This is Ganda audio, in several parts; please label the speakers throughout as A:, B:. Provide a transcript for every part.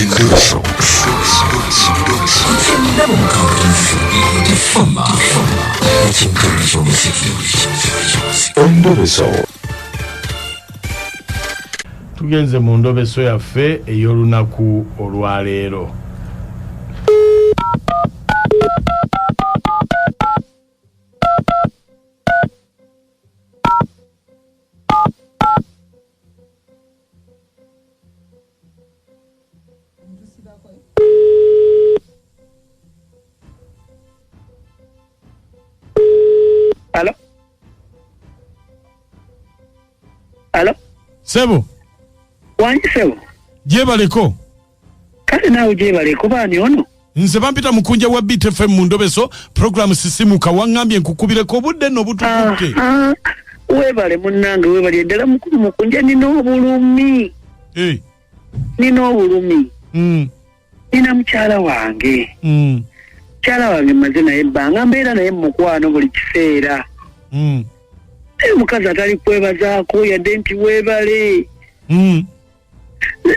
A: Endobeso. Endobeso.
B: Tugenze mu ndobeso yaffe ey'olunaku olwaleero.
C: Hello? Hello?
B: Sebo.
C: Wanyi sebo.
B: Jebaleko.
C: Kale nawe jebaleko bani ono?
B: Nze bampita Mukunja wa BTFM mu ndobeso program sisimuka wangambye nkukubireko obudde no butukutte.
C: Webale munnange webale ddala mukulu Mukunja nina obulumi. Nina obulumi. Nina mukyala wange. Mukyala wange maze naye ebbanga mbeera naye mukwano buli kiseera. Mukazi atali kwebazaako yadde nti weebale.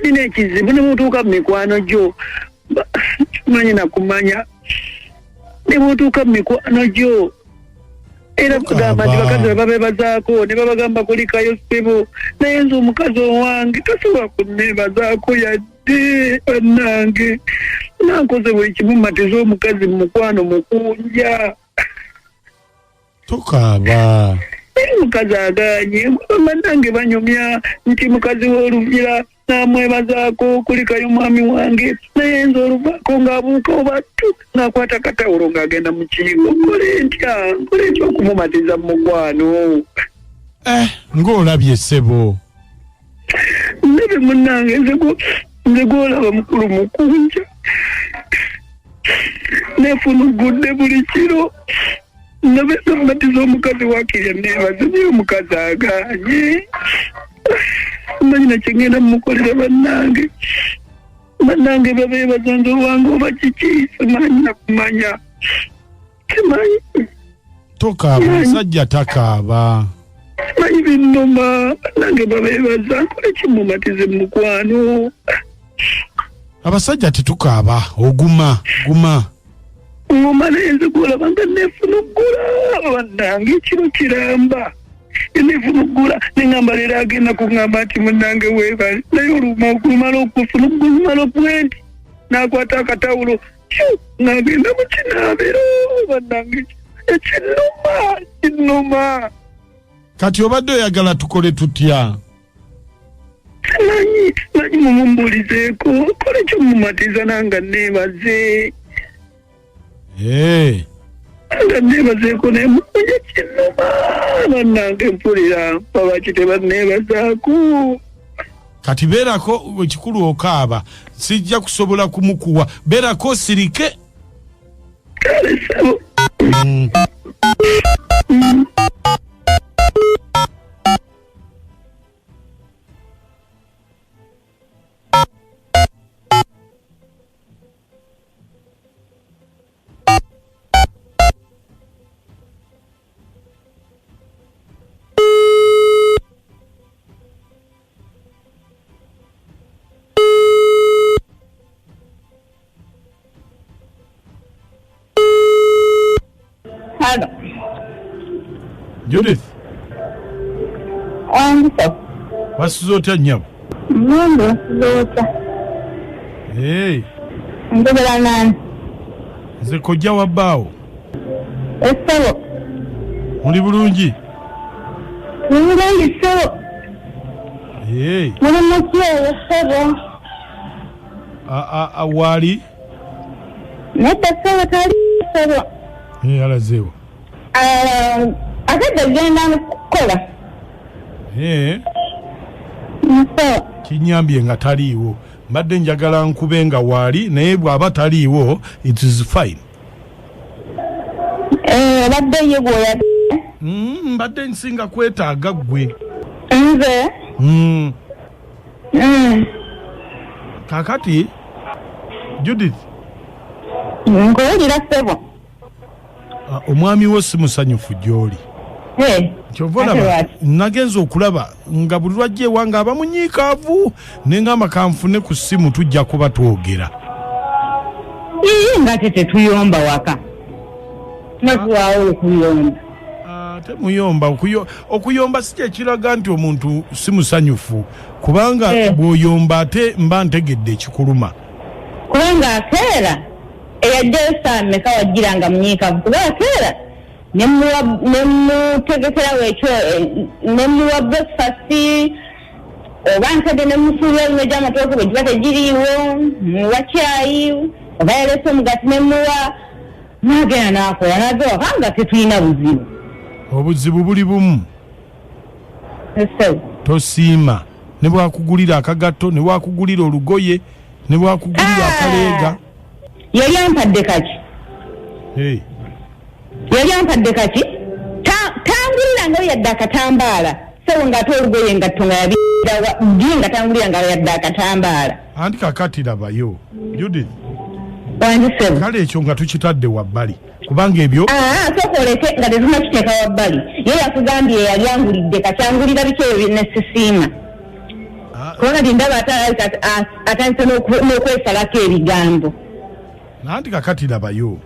C: Nina ekizibu ne bw'otuuka mu mikwano gyo kimanyi nakumanya ne bw'otuuka mu mikwano gyo era kugamba nti bakazi babeebazaako ne babagamba kulikayo ssebo naye nze omukazi owange tasobola kunneebazaako yadde bannange nankoze buli kimu matiza omukazi mu mukwano Mukunja.
B: Tokaaba.
C: Mukazi aganye bannange banyumya nti mukazi w'oluvira namwebazaako kulikayo mwami wange naye nze oluvaako ng'abuuka obattu ng'akwata katawulo ng'agenda mu kiyigo nkole ntya okumumatiza mu mukwano.
B: Ng'olabye ssebo.
C: Ndebe munnange nze gw'olaba mukulu Mukunja neefunugudde buli kiro nabeeza mumatiza omukazi wakirya neebaze naye omukazi aganye. Manyi na kyengenda mumukolera bannange babeebaza nze owange oba kiki simanyi nakumanya simanyi.
B: Tokaaba musajja takaaba.
C: Simanyi binnuma bannange babeebaza nkole kimumatize mu mukwano.
B: Abasajja tetukaaba oguma
C: ngoma naye nze gwolaba nga neefunugula bannange ekiro kiramba neefunugula neŋŋamba leero agenda kuŋŋamba nti munnange weebale naye olumala okufunugula okwenti n'akwata akatawulo ng'agenda mu kinaabiro bannange ekinnuma.
B: Kati obadde oyagala tukole tutya?
C: Simanyi mumumbulizeeko kole kyomumatiza nanga neebaze. Nga neebazeeko naye Mukunja kinnuma bannange mpulira babaki tebanneebazaako.
B: Kati beerako ekikulu okaaba sijja kusobola kumukuwa beerako sirike.
C: Kale sabo.
D: Hello.
B: Judith.
D: Wonderful.
B: Wasuzotya nnyabo?
D: Wonderful. Ndobera nani?
B: Nze kojja wa bbaawo.
D: Essebo.
B: Muli bulungi?
D: Bulungi ssebo. Muli mukyeyo ssebo.
B: Waali?
D: Nedda ssebo tali ssebo.
B: Alazeewo.
D: Ate genda kukola.
B: Kinyambye nga taliiwo. Mbadde njagala nkube nga waali naye bw'aba taliiwo it is fine.
D: Badde ye gwoya.
B: Mbadde nsinga kwetaaga ggwe.
D: Nze?
B: Kakati Judith.
D: Nkuwulira ssebo.
B: Omwami wo si musanyufu gy'oli. Chovola nagenzo okulaba nga buli lwajje wanga abamunyiikaavu nengamba kanfune ku ssimu tujja kuba twogera.
D: Nga tete tuyomba waka. Nakuwaawo okuyomba.
B: Temuyomba okuyomba si kyekiraga nti omuntu si musanyufu kubanga bw'oyomba ate mba ntegedde ekikuluma.
D: Kubanga akeera eyadde esaameka wajjiranga munyiikaavu kuba akeera nemutegekera wekyo nemuwa breakfast oba nkadde nemusuulira ebinwe gy'amatooke bwe giba tegiriiwo muwa caayi oba yalese omugati nemuwa n'agenda n'akola n'agewa kanga tetulina buzibu.
B: Obuzibu buli bumu. Tosiima ne bwakugulira akagato ne bwakugulira olugoye ne bwakugulira akaleega.
D: Yali ampadde kaki? Yali ampadde kaki? Tangulira nga yadde akatambaala. Sewo ng'ate olugoye engatto nga yabira nga tangulira nga yadde akatambaala.
B: Anti kakati labayo. Judith.
D: Wanjisebo.
B: Kale ekyo nga tukitadde wabbali. Kubanga ebyo
D: sokoleke nga tezuma kiteeka wabbali. Ye yakugambye yali angulidde kakyangulira biki ebyo ne Tasiima. Kubanga ndaba atandise n'okwesalako ebigambo.
B: Nanti kakati labayo.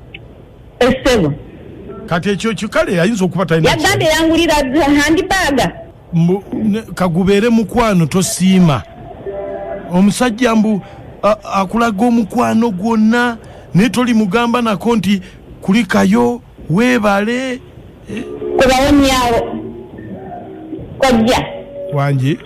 D: Essebo.
B: Kati ekyo kikale yayinza okuba talina.
D: Yagambye yangulira handibaaga.
B: Kagubeere mukwano Tasiima. Omusajja mbu akulaga omukwano gwonna ne toli mugamba nako nti kulikayo weebale.
D: Kubawonyawo. Kojja.
B: Wangi?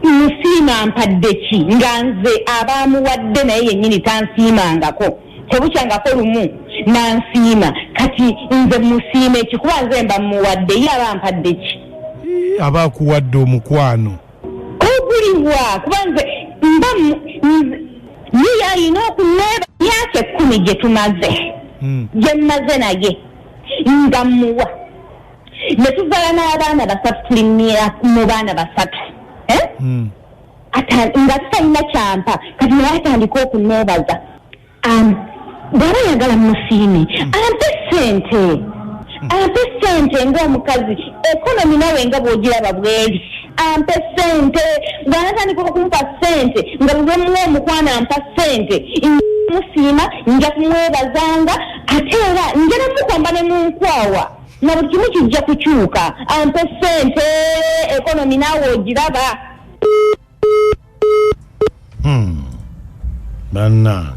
D: Musiima ampadde ki nga nze abaamuwadde naye yennyini tansiimangako. Tebukyangako lumu nansiima kati nze musiime ekikuba nze mba muwadde ye aba ampadde ki?
B: Aba akuwadde omukwano.
D: Oguliwa kuba nze mba ye yalina okuneeba myaka 10 gye tumaze. Gye mmaze naye nga muwa. Ne tuzaala n'abaana 3 tulimira mu baana 3. Nga tutalina kyampa kati naye atandika okuneebaza. Bw'aba yagala musiime ampe ssente ng'omukazi ekonomi nawe nga bw'ogiraba bweri ampe ssente bw'anatandika okumpa ssente nga bwe muwa omukwano ampa ssente musiima nja kumwebazanga ate era nja nemukomba ne munkwawa na buli kimu kijja kukyuka ampe ssente ekonomi nawe ogiraba.
B: Banna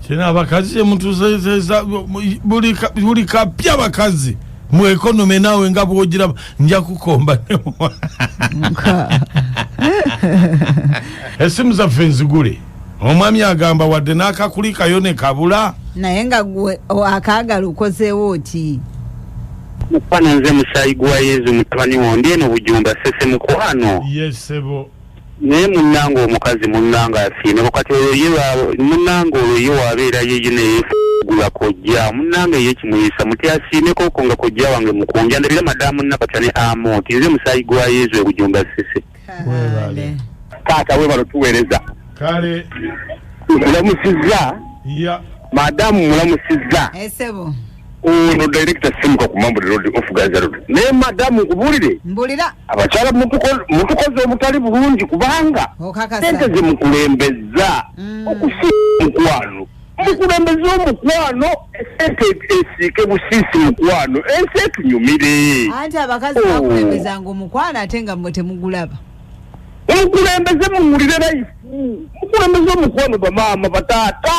B: kina abakazi mutuzeza buli kapya abakazi mu economy nawe nga bwogiraba nja kukomba esimu zaffe nzigule. Omwami agamba wadde n'akakulikayo ne kabula
A: naye nga gwe akaagala ukozeewo oti.
E: Mukwano nze musaayi gwa Yezu mutabani wondi eno Bujumba sese mukwano.
B: Yesebo.
E: Naye munnanga omukazi munnanga asiime kati munnanga olwo ye wabeera yeye neyeefugula kojja munnanga ye kimuyisa muti asiimeko ko nga kojja wange Mukunja ndabira madamu nakatane amoti nze musaayi gwa Yezu Bujumba sese.
B: Webale.
E: Taata webalo tuweereza.
B: Kale.
E: Mulamusizza.
B: Ya.
E: Madamu mulamusizza.
A: Esebo.
E: Ono director simuka ku Mambo Road of Gaza Road. Ne madamu kubulire.
A: Mbulira.
E: Abakyala mutukoze obutali bulungi kubanga. Sente ze mukulembeza. Okusi mukwano. Mukulembeza omukwano esente esike busisi mukwano. Ense tunyumire.
A: Anti abakazi bakulembezanga omukwano ate nga mmwe temugulaba.
E: Mukulembeze mumulire life. Mukulembeze omukwano bamaama bataata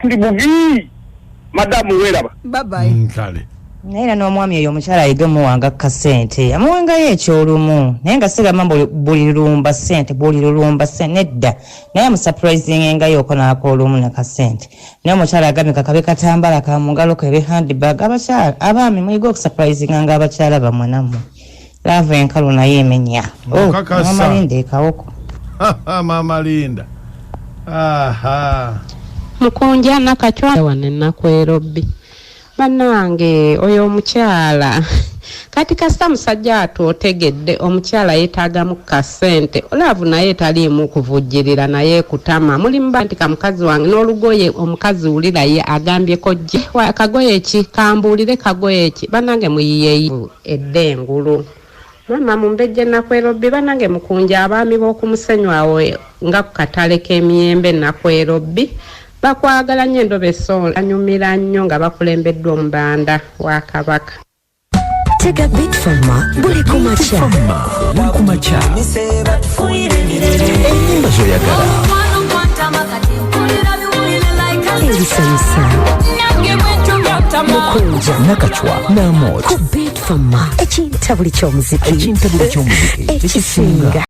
E: tuli bubi. Madamu weraba.
A: Bye.
B: Kale.
F: Naye n'omwami eyo omukyala ayigemu wanga kasente. Amuwangayo ekyolumu. Naye nga sigamba buli lumba sente, buli lumba sente nedda. Naye surprising ngayo okonaako olumu na kasente. Naye omukyala agambye kakabe katambala ka mungalo kebe handbag abakyala abaami muyiga okusurprising nga abakyala bamwe nammwe. Lava enkalu naye emenya. Mama Linda ekawoko.
B: Mama Linda. Aha.
G: Mukunja nakatwa wane nakwero bbi. Bannange oyo omukyala kati kasita musajja atotegedde omukyala yeetaagamu kasente olaavu naye taliimu kuvujjirira naye kutama mulimu nti kamukazi wange n'olugoye omukazi wulira ye agambyeko gye akagoye ki kambuulire kagoye ki banange muyiyeyi eddengulu mama mumbejje nakwerobbi banange mukunja abaami b'okumusenywawo nga ku katale k'emiyembe nakwerobbi bakwagala nnyo Endobeso anyumira nnyo nga bakulembeddwa omubanda wa Kabaka.
H: Tega bit forma buli kumacha enyimba zoyagala ebisamisa Mukunja nakachwa n'amot ku bit forma ekintabuli ky'omuziki ekisinga